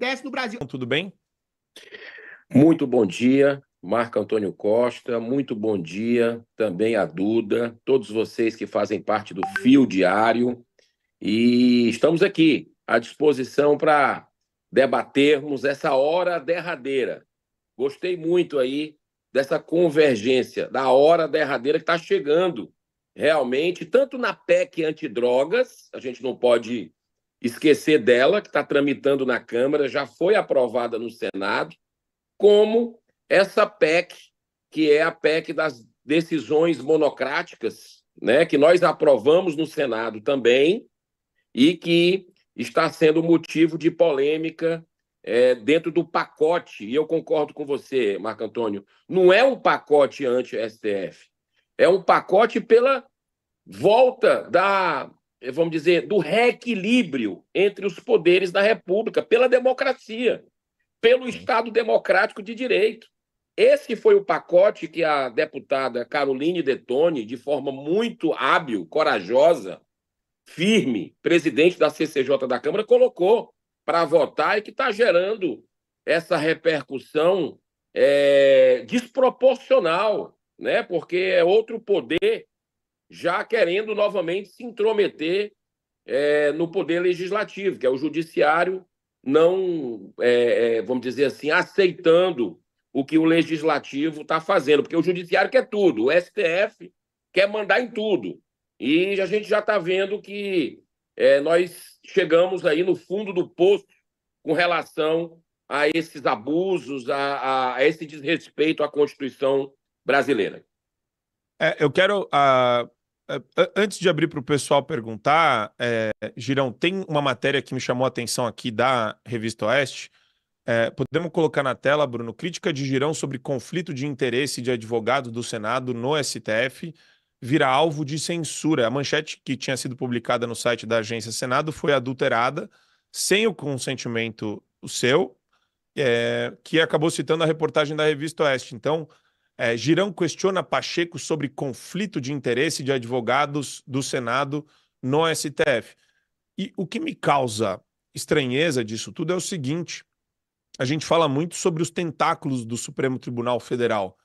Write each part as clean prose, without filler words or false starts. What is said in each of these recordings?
acontece no Brasil. Tudo bem? Muito bom dia, Marco Antônio Costa. Muito bom dia também a Duda, todos vocês que fazem parte do Fio Diário. E estamos aqui à disposição para debatermos essa hora derradeira. Gostei muito aí dessa convergência, da hora derradeira que está chegando realmente, tanto na PEC antidrogas, a gente não pode esquecer dela, que está tramitando na Câmara, já foi aprovada no Senado, como essa PEC, que é a PEC das decisões monocráticas, né, que nós aprovamos no Senado também e que está sendo motivo de polêmica dentro do pacote. E eu concordo com você, Marco Antônio, não é um pacote anti-STF, é um pacote pela volta vamos dizer, do reequilíbrio entre os poderes da República, pela democracia, pelo Estado democrático de direito. Esse foi o pacote que a deputada Caroline Detoni, de forma muito hábil, corajosa, firme, presidente da CCJ da Câmara, colocou para votar e que está gerando essa repercussão desproporcional, né? Porque é outro poder já querendo novamente se intrometer no poder legislativo, que é o judiciário, não, vamos dizer assim, aceitando o que o legislativo está fazendo, porque o judiciário quer tudo, o STF quer mandar em tudo. E a gente já está vendo que nós chegamos aí no fundo do poço com relação a esses abusos, a esse desrespeito à Constituição brasileira. Eu quero, antes de abrir para o pessoal perguntar, Girão, tem uma matéria que me chamou a atenção aqui da Revista Oeste. Podemos colocar na tela, Bruno, crítica de Girão sobre conflito de interesse de advogado do Senado no STF vira alvo de censura. A manchete que tinha sido publicada no site da Agência Senado foi adulterada, sem o consentimento seu, que acabou citando a reportagem da Revista Oeste. Então, Girão questiona Pacheco sobre conflito de interesse de advogados do Senado no STF. E o que me causa estranheza disso tudo é o seguinte: a gente fala muito sobre os tentáculos do Supremo Tribunal Federal.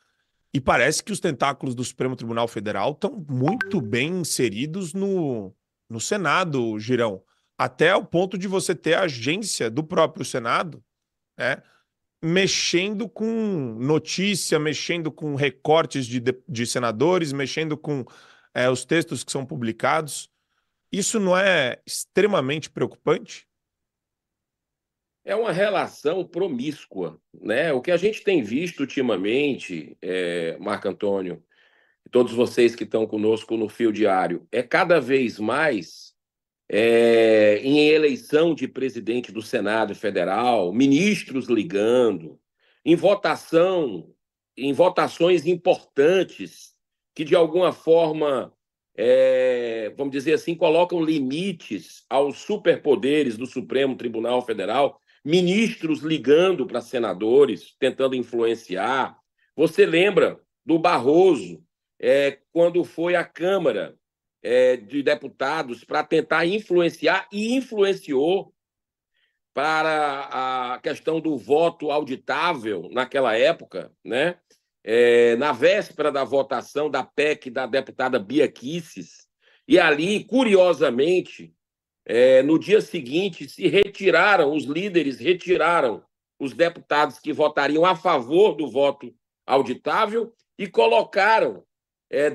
E parece que os tentáculos do Supremo Tribunal Federal estão muito bem inseridos no Senado, Girão. Até o ponto de você ter a agência do próprio Senado, né, mexendo com notícia, mexendo com recortes de senadores, mexendo com os textos que são publicados. Isso não é extremamente preocupante? É uma relação promíscua, né? O que a gente tem visto ultimamente, Marco Antônio, e todos vocês que estão conosco no Fio Diário, é cada vez mais em eleição de presidente do Senado Federal, ministros ligando, em votação, em votações importantes que, de alguma forma, vamos dizer assim, colocam limites aos superpoderes do Supremo Tribunal Federal, ministros ligando para senadores, tentando influenciar. Você lembra do Barroso, quando foi à Câmara de Deputados para tentar influenciar, e influenciou para a questão do voto auditável naquela época, né? Na véspera da votação da PEC da deputada Bia Kicis, e ali, curiosamente, no dia seguinte, os líderes retiraram os deputados que votariam a favor do voto auditável e colocaram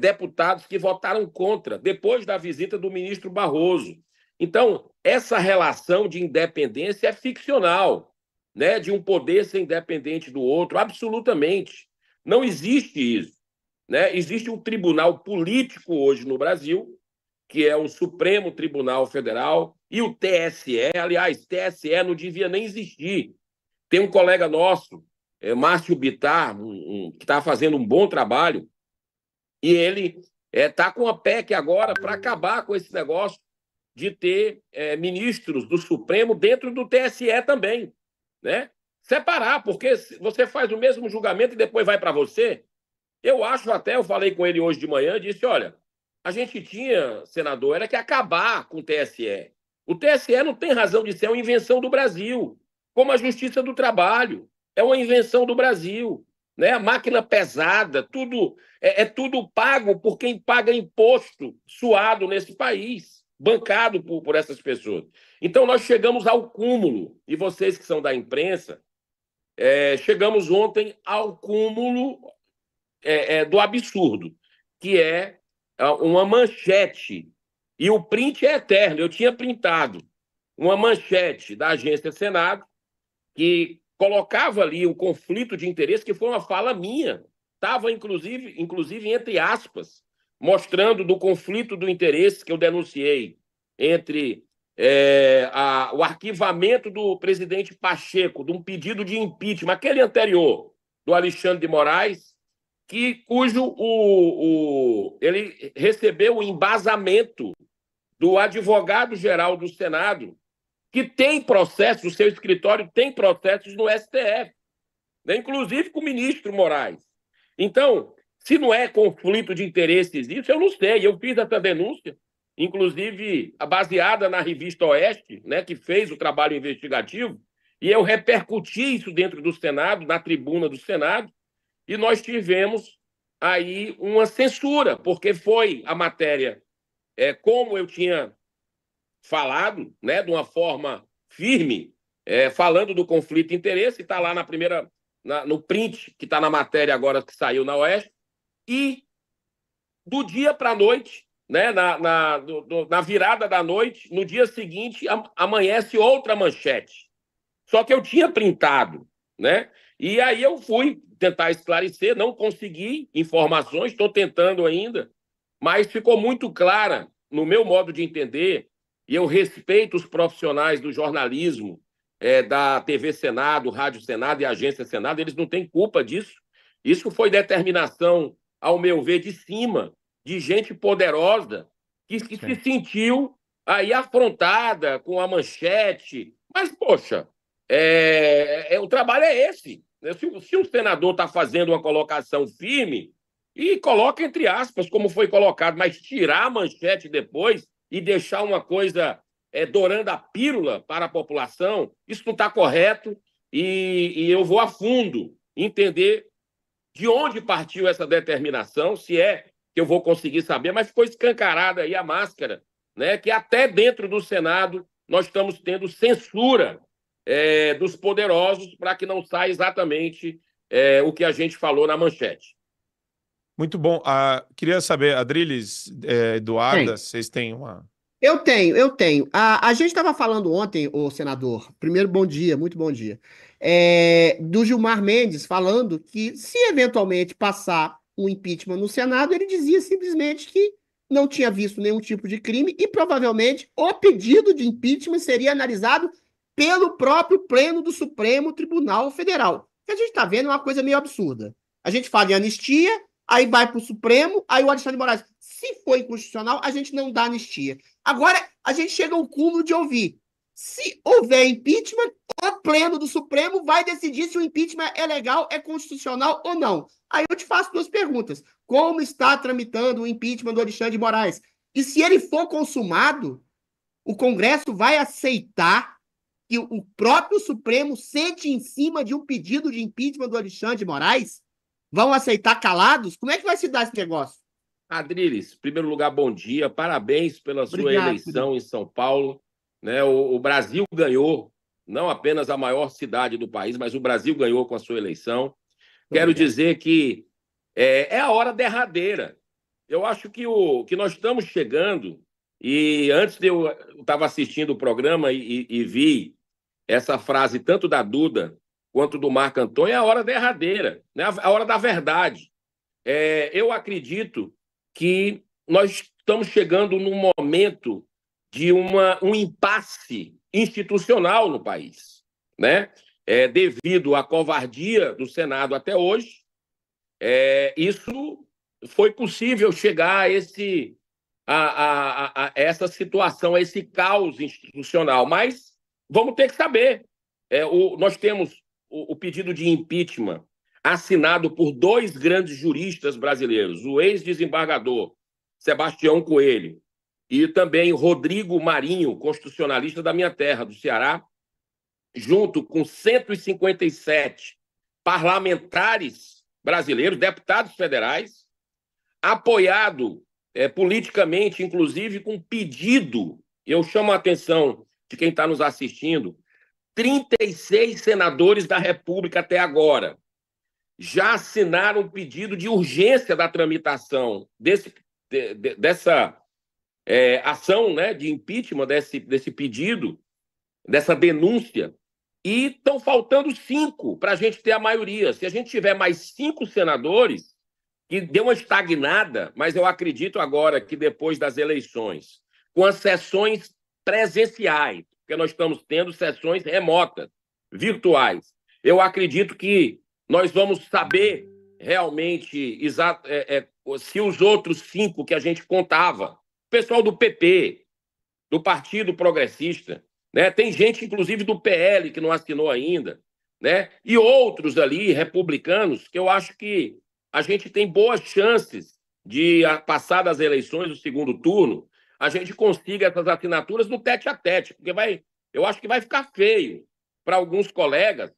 deputados que votaram contra, depois da visita do ministro Barroso. Então, essa relação de independência é ficcional, né? De um poder ser independente do outro, absolutamente. Não existe isso, né? Existe um tribunal político hoje no Brasil, que é o Supremo Tribunal Federal, e o TSE. Aliás, TSE não devia nem existir. Tem um colega nosso, Márcio Bittar, que está fazendo um bom trabalho, e ele está com a PEC agora para acabar com esse negócio de ter ministros do Supremo dentro do TSE também, né? Separar, porque você faz o mesmo julgamento e depois vai para você. Eu acho até, eu falei com ele hoje de manhã, disse, olha, a gente tinha, senador, era que acabar com o TSE. O TSE não tem razão de ser uma invenção do Brasil. como a Justiça do Trabalho. É uma invenção do Brasil. Né? A máquina pesada, tudo é tudo pago por quem paga imposto suado nesse país, bancado por essas pessoas. Então, nós chegamos ao cúmulo, e vocês que são da imprensa, chegamos ontem ao cúmulo do absurdo, que é uma manchete, e o print é eterno, eu tinha printado uma manchete da Agência Senado, que colocava ali o conflito de interesse, que foi uma fala minha, estava inclusive entre aspas, mostrando do conflito do interesse que eu denunciei entre o arquivamento do presidente Pacheco, de um pedido de impeachment, aquele anterior, do Alexandre de Moraes, cujo ele recebeu o embasamento do advogado-geral do Senado, que tem processos, o seu escritório tem processos no STF, né? Inclusive com o ministro Moraes. Então, se não é conflito de interesses isso, eu não sei. Eu fiz essa denúncia, inclusive baseada na revista Oeste, né, que fez o trabalho investigativo, e eu repercuti isso dentro do Senado, na tribuna do Senado, e nós tivemos aí uma censura, porque foi a matéria, como eu tinha falado, né, de uma forma firme, falando do conflito de interesse, está lá no print, que está na matéria agora que saiu na Oeste, e do dia para a noite, né, na virada da noite, no dia seguinte, amanhece outra manchete. Só que eu tinha printado, né? E aí eu fui tentar esclarecer, não consegui informações, estou tentando ainda, mas ficou muito clara, no meu modo de entender, e eu respeito os profissionais do jornalismo, da TV Senado, Rádio Senado e Agência Senado, eles não têm culpa disso. Isso foi determinação, ao meu ver, de cima, de gente poderosa que se sentiu aí afrontada com a manchete. Mas, poxa, o trabalho é esse. Se o senador está fazendo uma colocação firme, e coloca entre aspas, como foi colocado, mas tirar a manchete depois e deixar uma coisa dourando a pílula para a população, isso não está correto, e eu vou a fundo entender de onde partiu essa determinação, se é que eu vou conseguir saber, mas ficou escancarada aí a máscara, né, que até dentro do Senado nós estamos tendo censura dos poderosos para que não saia exatamente o que a gente falou na manchete. Muito bom. Queria saber, Adriles, Eduarda, vocês têm uma... Eu tenho. A gente estava falando ontem, o senador, primeiro bom dia, muito bom dia, do Gilmar Mendes falando que se eventualmente passar um impeachment no Senado, ele dizia simplesmente que não tinha visto nenhum tipo de crime e provavelmente o pedido de impeachment seria analisado pelo próprio Pleno do Supremo Tribunal Federal. O que a gente está vendo é uma coisa meio absurda. A gente fala em anistia, aí vai para o Supremo, aí o Alexandre de Moraes, se for inconstitucional, a gente não dá anistia. Agora, a gente chega ao cúmulo de ouvir. Se houver impeachment, o Pleno do Supremo vai decidir se o impeachment é legal, é constitucional ou não. Aí eu te faço duas perguntas. Como está tramitando o impeachment do Alexandre de Moraes? E se ele for consumado, o Congresso vai aceitar que o próprio Supremo sente em cima de um pedido de impeachment do Alexandre de Moraes? Vão aceitar calados? Como é que vai se dar esse negócio? Adriles, em primeiro lugar, bom dia. Parabéns pela sua eleição em São Paulo. Né? O Brasil ganhou, não apenas a maior cidade do país, mas o Brasil ganhou com a sua eleição. Quero dizer que é a hora derradeira. Eu acho que nós estamos chegando, e antes eu estava assistindo o programa e vi essa frase tanto da Duda quanto do Marco Antônio, é a hora derradeira, né? A hora da verdade. Eu acredito que nós estamos chegando num momento de um impasse institucional no país, né? Devido à covardia do Senado até hoje, isso foi possível chegar a essa situação, a esse caos institucional. Mas vamos ter que saber. Nós temos o pedido de impeachment assinado por dois grandes juristas brasileiros, o ex-desembargador Sebastião Coelho e também Rodrigo Marinho, constitucionalista da minha terra, do Ceará, junto com 157 parlamentares brasileiros, deputados federais, apoiado politicamente, inclusive com pedido, eu chamo a atenção de quem está nos assistindo, 36 senadores da República até agora já assinaram um pedido de urgência da tramitação dessa ação, né, de impeachment, desse pedido, dessa denúncia, e estão faltando 5 para a gente ter a maioria. Se a gente tiver mais 5 senadores, que deu uma estagnada, mas eu acredito agora que depois das eleições, com as sessões presenciais, porque nós estamos tendo sessões remotas, virtuais, eu acredito que nós vamos saber realmente se os outros 5 que a gente contava, o pessoal do PP, do Partido Progressista, né? Tem gente, inclusive, do PL que não assinou ainda, né? E outros ali, republicanos, que eu acho que a gente tem boas chances de, passar das eleições do segundo turno, a gente consiga essas assinaturas no tete-a-tete, porque eu acho que vai ficar feio para alguns colegas,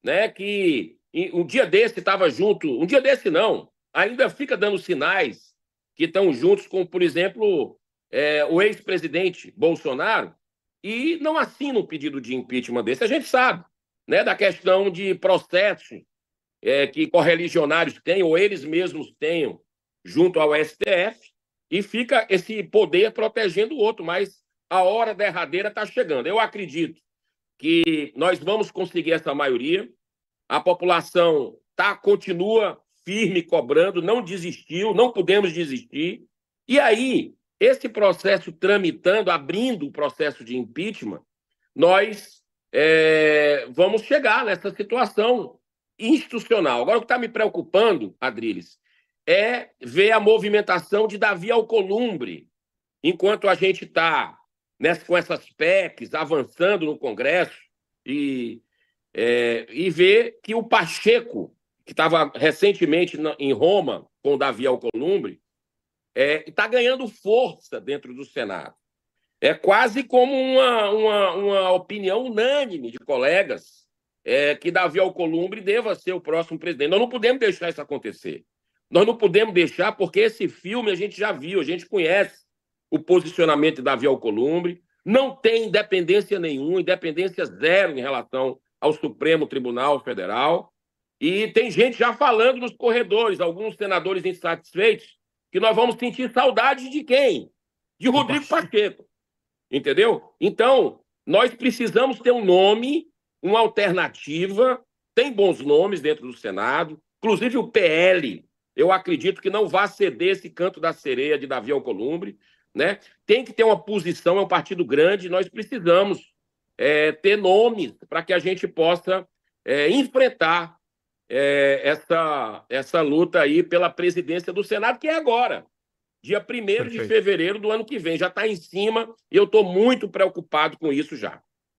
né, que um dia desse estava junto, um dia desse não, ainda fica dando sinais que estão juntos com, por exemplo, o ex-presidente Bolsonaro, e não assina um pedido de impeachment desse. A gente sabe, né, da questão de processo que correligionários têm, ou eles mesmos tenham, junto ao STF, e fica esse poder protegendo o outro, mas a hora derradeira está chegando. Eu acredito que nós vamos conseguir essa maioria, a população continua firme, cobrando, não desistiu, não podemos desistir, e aí, esse processo tramitando, abrindo o processo de impeachment, nós vamos chegar nessa situação institucional. Agora, o que está me preocupando, Adriles, é ver a movimentação de Davi Alcolumbre, enquanto a gente está com essas PECs avançando no Congresso, e ver que o Pacheco, que estava recentemente em Roma com o Davi Alcolumbre, está ganhando força dentro do Senado. É quase como uma opinião unânime de colegas que Davi Alcolumbre deva ser o próximo presidente. Nós não podemos deixar isso acontecer. Nós não podemos deixar, porque esse filme a gente já viu, a gente conhece o posicionamento de Davi Alcolumbre, não tem independência nenhuma, independência zero em relação ao Supremo Tribunal Federal, e tem gente já falando nos corredores, alguns senadores insatisfeitos, que nós vamos sentir saudade de quem? De Rodrigo Pacheco, entendeu? Então, nós precisamos ter um nome, uma alternativa, tem bons nomes dentro do Senado, inclusive o PL, eu acredito que não vai ceder esse canto da sereia de Davi Alcolumbre, né? Tem que ter uma posição, é um partido grande, nós precisamos ter nomes para que a gente possa enfrentar essa luta aí pela presidência do Senado, que é agora, dia 1º de fevereiro do ano que vem. Já está em cima e eu estou muito preocupado com isso já.